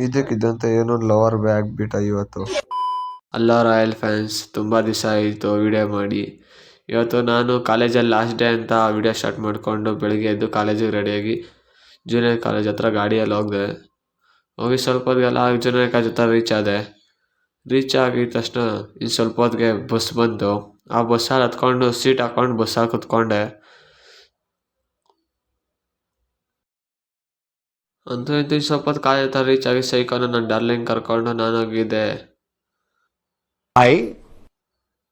ಇದಕ್ಕಿದ್ದಂತೆ ಏನೋ lover bag ಬಿಟ್ಟ ಇವತ್ತು. ಅಲ್ಲ ರಾಯಲ್ ಫ್ಯಾನ್ಸ್, ತುಂಬ ದಿವಸ ಆಯಿತು ವಿಡಿಯೋ ಮಾಡಿ. ಇವತ್ತು ನಾನು ಕಾಲೇಜಲ್ಲಿ ಲಾಸ್ಟ್ ಡೇ ಅಂತ ವಿಡಿಯೋ ಸ್ಟಾರ್ಟ್ ಮಾಡಿಕೊಂಡು ಬೆಳಿಗ್ಗೆ ಎದ್ದು ಕಾಲೇಜಿಗೆ ರೆಡಿಯಾಗಿ ಜೂನಿಯರ್ ಕಾಲೇಜ್ ಹತ್ರ ಗಾಡಿಯಲ್ಲಿ ಹೋಗಿ ಸ್ವಲ್ಪ ಹೊತ್ತಿಗೆಲ್ಲ ಜೂನಿಯರ್ ಕಾಲೇಜ್ ಹತ್ರ ರೀಚ್ ಆಗಿದ ತಕ್ಷಣ ಇನ್ನು ಸ್ವಲ್ಪ ಹೊತ್ತಿಗೆ ಬಸ್ ಬಂತು. ಆ ಬಸ್ಸಲ್ಲಿ ಹತ್ಕೊಂಡು ಸೀಟ್ ಹಾಕ್ಕೊಂಡು ಬಸ್ಸಲ್ಲಿ ಕುತ್ಕೊಂಡೆ. ಅಂತೂ ಇಂತೂ ಸ್ವಲ್ಪ ಹೊತ್ತು ಕಾಲೇಜ್ ಹತ್ರ ರೀಚ್ ಆಗಿ ಸೈಕಲ್ನ ನನ್ನ ಡಾರ್ಲಿಂಗ್ ಕರ್ಕೊಂಡು ನಾನು ಹೋಗಿದ್ದೆ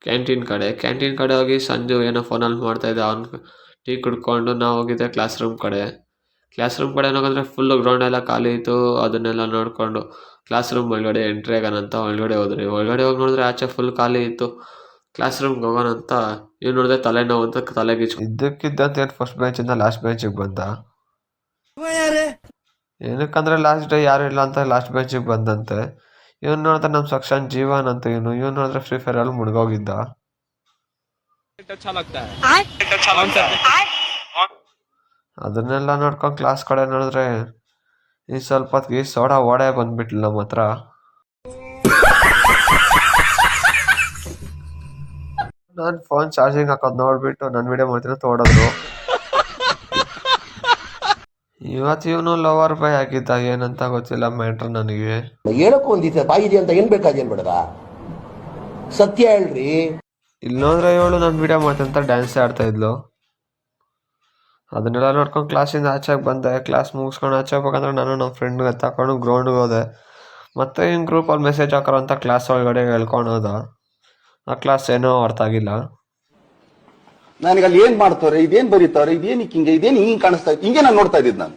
ಕ್ಯಾಂಟೀನ್ ಕಡೆ ಹೋಗಿ ಸಂಜು ಏನೋ ಫೋನಲ್ಲಿ ಮಾಡ್ತಾಯಿದ್ದೆ. ಅವ್ನು ಟೀ ಕುಡ್ಕೊಂಡು ನಾವು ಹೋಗಿದ್ದೆ ಕ್ಲಾಸ್ ರೂಮ್ ಕಡೆ ಹೋಗಿದ್ರೆ ಫುಲ್ಲು ಗ್ರೌಂಡ್ ಎಲ್ಲ ಖಾಲಿ ಇತ್ತು. ಅದನ್ನೆಲ್ಲ ನೋಡಿಕೊಂಡು ಕ್ಲಾಸ್ ರೂಮ್ ಒಳಗಡೆ ಎಂಟ್ರಿ ಆಗೋಣ ಅಂತ ಒಳಗಡೆ ಹೋಗಿ ನೋಡಿದ್ರೆ ಆಚೆ ಫುಲ್ ಖಾಲಿ ಇತ್ತು. ಕ್ಲಾಸ್ ರೂಮ್ಗೆ ಹೋಗೋಣ ಅಂತ ಇವ್ ನೋಡಿದ್ರೆ ತಲೆನೋವು ಅಂತ ತಲೆಗೆ ಇದ್ದಕ್ಕಿದ್ದಂತೆ ಫಸ್ಟ್ ಬೆಂಚಿಂದ ಲಾಸ್ಟ್ ಬೆಂಚಿಗೆ ಬಂದ. ಏನಕ್ಕಂದ್ರೆ ಲಾಸ್ಟ್ ಡೇ ಯಾರು ಇಲ್ಲ ಅಂತ ಲಾಸ್ಟ್ ಬೆಂಚಿಗೆ ಬಂದಂತೆ. ಇವನು ನೋಡಿದ್ರೆ ನಮ್ಮ ಸೆಕ್ಷನ್ ಜೀವನ್ ಅಂತ ಇವನು ನೋಡಿದ್ರೆ ಫ್ರೀ ಫೈರ್ ಅಲ್ಲಿ ಮುಳುಗೋಗಿದ್ದ. ಅದನ್ನೆಲ್ಲ ನೋಡ್ಕೊಂಡು ಕ್ಲಾಸ್ ಕಡೆ ನೋಡಿದ್ರೆ ಈ ಸ್ವಲ್ಪ ಹೊತ್ತಿಗೆ ಸೋಡಾ ಓಡೆ ಬಂದ್ಬಿಟ್ಲು ನಮ್ಮ ಹತ್ರ. ನಾನು ಫೋನ್ ಚಾರ್ಜಿಂಗ್ ಹಾಕೋದು ನೋಡ್ಬಿಟ್ಟು ನನ್ನ ವಿಡಿಯೋ ಮಾಡ್ತೀನಿ ತೋಡೋದು. ಇವತ್ತು ಇವನು ಲವರ್ ಬಾಯ್ ಆಗಿದ್ದ, ಏನಂತ ಗೊತ್ತಿಲ್ಲ ಮ್ಯಾಟ್ರ್ ನನಗೆ. ಹೇಳಕ್ಕೂ ಒಂದಿದೆ ಬಾಯಿದೆ ಅಂತ ಏನ್ ಬೇಕಾದೇನ್ ಬೇಡದ ಸತ್ಯ ಹೇಳ್ರಿ. ಇಲ್ಲಿ ನೋಡಿದ್ರೆ ಇವಳು ನನ್ನ ವಿಡಿಯೋ ಮಾಡ್ತಂತ ಡ್ಯಾನ್ಸ್ ಆಡ್ತಾ ಇದ್ಲು. ಅದನ್ನೆಲ್ಲ ನೋಡ್ಕೊಂಡು ಕ್ಲಾಸಿಂದ ಆಚೆಗೆ ಬಂದೆ. ಕ್ಲಾಸ್ ಮುಗಿಸ್ಕೊಂಡು ಆಚೆ ಹೋಗ್ಬೇಕಂದ್ರೆ ನಾನು ನಮ್ಮ ಫ್ರೆಂಡ್ಗೆ ತಗೊಂಡು ಗ್ರೌಂಡ್ಗೆ ಹೋದೆ. ಮತ್ತೆ ಹಿಂಗೆ ಗ್ರೂಪಲ್ಲಿ ಮೆಸೇಜ್ ಹಾಕೋರು ಅಂತ ಕ್ಲಾಸ್ ಒಳಗಡೆ ಹೇಳ್ಕೊಂಡು ಹೋದ. ಆ ಕ್ಲಾಸ್ ಏನೋ ಅರ್ಥ ಆಗಿಲ್ಲ ನನಗೆ. ಅಲ್ಲಿ ಏನ್ ಮಾಡ್ತಾರೆ, ಇದೇನ್ ಬರೀತಾರೆ, ಇದೇನಿಕ್ ಹಿಂಗೆ, ಇದೇನು ಹಿಂಗೆ ಕಾಣಿಸ್ತಾ ಇತ್ತು, ಹಿಂಗೆ ನಾನು ನೋಡ್ತಾ ಇದ್ದಿದ್ದು ನಾನು.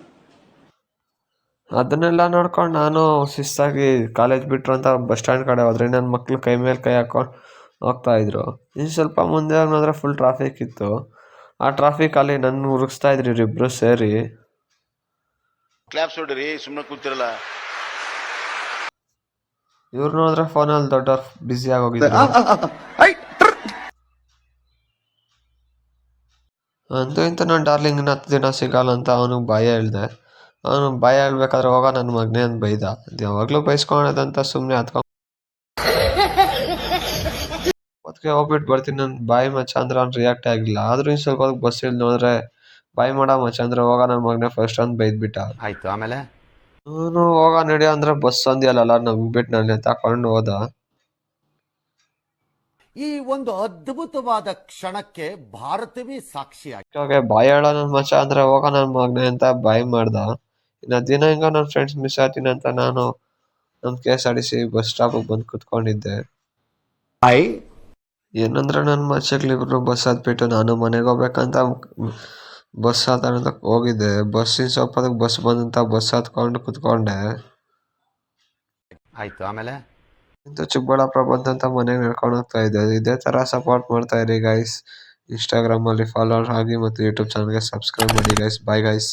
ಅದನ್ನೆಲ್ಲ ನೋಡ್ಕೊಂಡು ನಾನು ಶಿಸ್ತಾಗಿ ಕಾಲೇಜ್ ಬಿಟ್ರು ಅಂತ ಬಸ್ ಸ್ಟ್ಯಾಂಡ್ ಕಡೆ ಹೋದ್ರೆ ನನ್ನ ಮಕ್ಳು ಕೈ ಮೇಲೆ ಕೈ ಹಾಕೊಂಡು ಹೋಗ್ತಾ ಇದ್ರು. ಇನ್ನು ಸ್ವಲ್ಪ ಮುಂದೆ ಹೋದ್ರೆ ಫುಲ್ ಟ್ರಾಫಿಕ್ ಇತ್ತು. ಆ ಟ್ರಾಫಿಕಲ್ಲಿ ನನ್ನ ಉರುಗಿಸ್ತಾ ಇದ್ರಿ ಇಬ್ರು ಸೇರಿ. ಕ್ಲಾಪ್ಸ್ ಹೊಡ್ರಿ, ಸುಮ್ಮನೆ ಕೂತಿರಲ್ಲ. ಇವ್ರು ನೋಡಿದ್ರೆ ಫೋನಲ್ಲಿ ದೊಡ್ಡವ್ರು ಬ್ಯುಸಿ ಆಗೋಗಿದ್ರು. ಅಂತೂ ಇಂತ ನಾನು ಡಾರ್ಲಿಂಗ್ 10 ದಿನ ಸಿಗಲ್ಲ ಅಂತ ಅವನಿಗೆ ಭಯ ಹೇಳ್ದೆ. ಅವನು ಭಯ ಹೇಳ್ಬೇಕಾದ್ರೆ ಹೋಗ ನನ್ನ ಮಗನೇ ಅಂತ ಬೈದ. ಯಾವಾಗಲೂ ಬೈಸ್ಕೊಳೋದಂತ ಸುಮ್ಮನೆ ಹತ್ಕೊಂಡು ಅದಕ್ಕೆ ಹೋಗ್ಬಿಟ್ಟು ಬರ್ತೀನಿ ನನ್ನ ಬಾಯಿ ಮಚ್ಚ ಅಂದ್ರೆ ಅವ್ನು ರಿಯಾಕ್ಟ್ ಆಗಿಲ್ಲ. ಆದ್ರೂ ಇನ್ನು ಸ್ವಲ್ಪ ಬಸ್ ಇಲ್ಲಿ ನೋಡಿದ್ರೆ ಬಾಯಿ ಮಾಡ ಮಚ್ಚ ಅಂದ್ರೆ ಹೋಗ ನನ್ನ ಮಗನೇ ಫಸ್ಟ್ ಅಂತ ಬೈದ್ಬಿಟ್ಟ. ಆಯ್ತು, ಆಮೇಲೆ ಅವನು ಹೋಗ ನಡಿ ಅಂದ್ರೆ ಬಸ್ ಅಂದಿಯಲ್ಲ ನಂಬಿಟ್ಟು ನನ್ನ ತಕೊಂಡು ಹೋದ. ಈ ಒಂದು ಅದ್ಭುತವಾದ ಕ್ಷಣಕ್ಕೆ ಭಾರತವೇ ಸಾಕ್ಷಿಯಾಗಿ ಬಾಯಿ ಹೇಳೋ ನನ್ನ ಮಚ್ಚ ಅಂದ್ರೆ ಹೋಗ ನನ್ನ ಮಗನೇ ಅಂತ ಬಾಯಿ ಮಾಡ್ದ. ಇನ್ನು ದಿನ ಹಿಂಗ ನನ್ನ ಫ್ರೆಂಡ್ಸ್ ಮಿಸ್ ಆಗ್ತೀನಿ ಅಂತ ನಾನು ನಮ್ಮ KSRTC ಬಸ್ ಸ್ಟಾಪಿಗೆ ಬಂದು ಕುತ್ಕೊಂಡಿದ್ದೆ. ಏನಂದ್ರೆ ನನ್ನ ಮಚ್ಚಗಳಿಬ್ರು ಬಸ್ ಹತ್ಬಿಟ್ಟು ನಾನು ಮನೆಗೆ ಹೋಗ್ಬೇಕಂತ ಬಸ್ ಹತ್ತ ಹೋಗಿದ್ದೆ. ಬಸ್ಸಿನ ಸ್ವಲ್ಪ ಬಸ್ ಬಂದಂತ ಬಸ್ ಹತ್ಕೊಂಡು ಕುತ್ಕೊಂಡೆ. ಆಯ್ತು, ಆಮೇಲೆ ಇಂಥ ಚಿಕ್ಕಬಳ್ಳಾಪುರ ಬಂದಂತ ಮನೆಗೆ ನಡ್ಕೊಂಡು ಹೋಗ್ತಾ ಇದ್ದೆ. ಇದೇ ತರ ಸಪೋರ್ಟ್ ಮಾಡ್ತಾ ಇರಿ ಗೈಸ್. ಇನ್ಸ್ಟಾಗ್ರಾಮಲ್ಲಿ ಫಾಲೋವರ್ ಆಗಿ ಮತ್ತು ಯೂಟ್ಯೂಬ್ ಚಾನಲ್ಗೆ ಸಬ್ಸ್ಕ್ರೈಬ್ ಮಾಡಿ ಗೈಸ್. Bye guys.